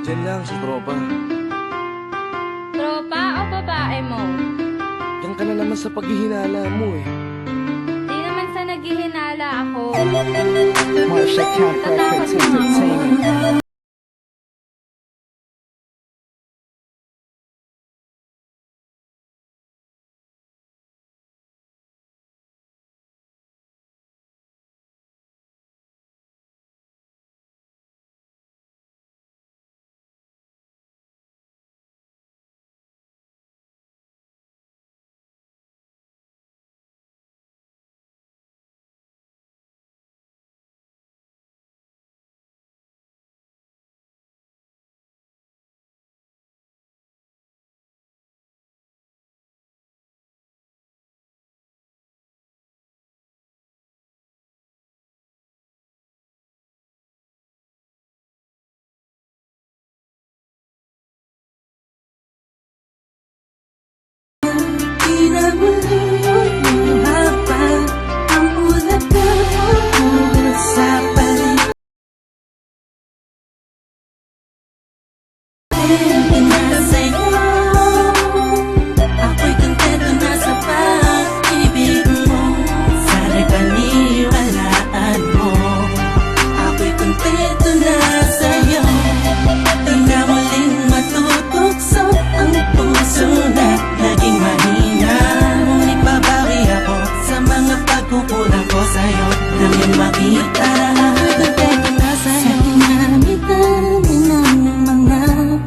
Diyan lang sa tropa. Tropa o babae mo? Diyan ka na naman sa paghihinala mo eh. Di naman sa naghihinala ako. Marsha Camp Records Entertainment. Ako'y kontento na sa pag-ibig mo. Sana'y paniwalaan mo. Ako'y kontento na sa'yo. Di na muling matutukso ang puso na naging mahina. Ngunit babawi ako sa mga pagkukulang ko sa'yo. Nang iyong makita, ako'y kontento na sa'yo. Sa dinami-dami ng mga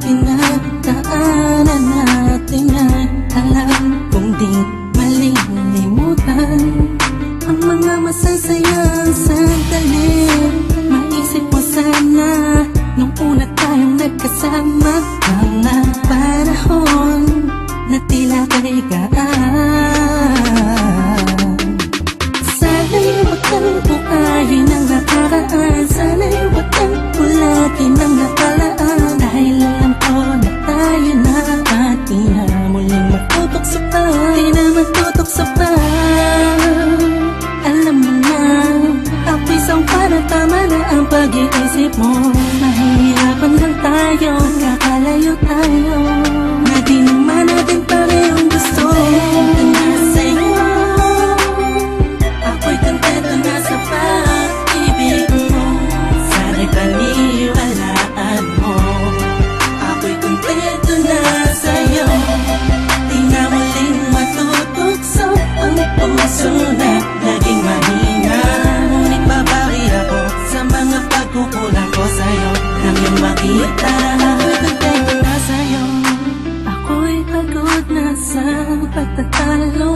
pinagdaanan natin ay alam kong di malilimutan ang mga masasayang sandali. Maisip mo sana nung una tayong nagkasama, mga panahon na tila kay gaan. Sana'y wag kang buhayin ang nakaraan. Sana'y wag kang ulatin ang nakalaan. Dahil alam ko na tayo na at di na muling matutokso pa. Di na matutokso pa. Alam mo na, ako'y sangpa na tama na ang pag-iisip mo. Mahihirapan lang tayo, kakalayo tayo, na di naman natin parehong gusto. Kontento na sa'yo, ako'y kontento na sa pag-ibig mo. Sana'y paniwalaan mo. Ako'y kontento na sa'yo. Di na muling matutukso ang puso na naging mahina. Ngunit babawi ako sa mga pagkukulang ko sa'yo. Nang iyong makita, ako'y kontento na sa'yo. Ako'y pagod na sa pagtatalo,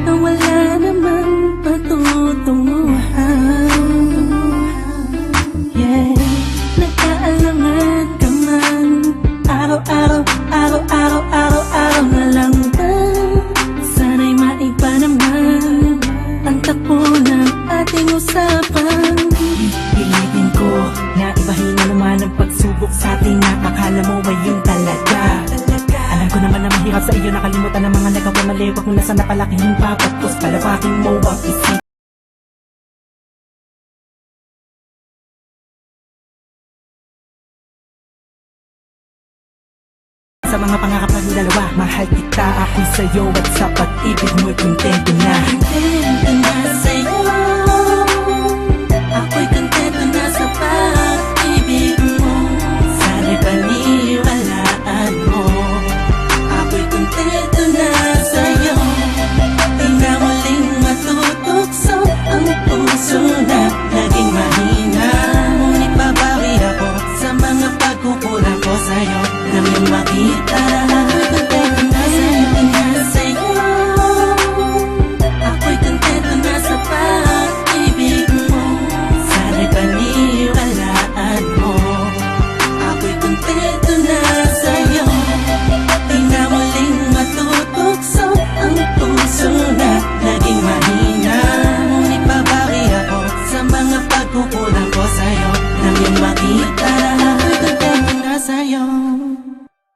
na wala namang patutunguhan. Yeah, nagkaalangan ka man. Araw-araw, araw-araw, araw-araw na lang ba? Sana'y maiba naman ang takbo ng ating usapan. Pilitin ko na ibahin na naman ang pagsubok sa atin na akala mo ay yun talaga. Alam ko naman na mahirap sa iyo nakalimutan ang mga nagawa mali. Wag mo na sana palakihin pa, tapos palawakin mo ang isip. Sa mga pangarap ng dalawa, mahal kita, ako'y sa'yo at sa pag-ibig mo'y kontento na. Kontento na sa'yo.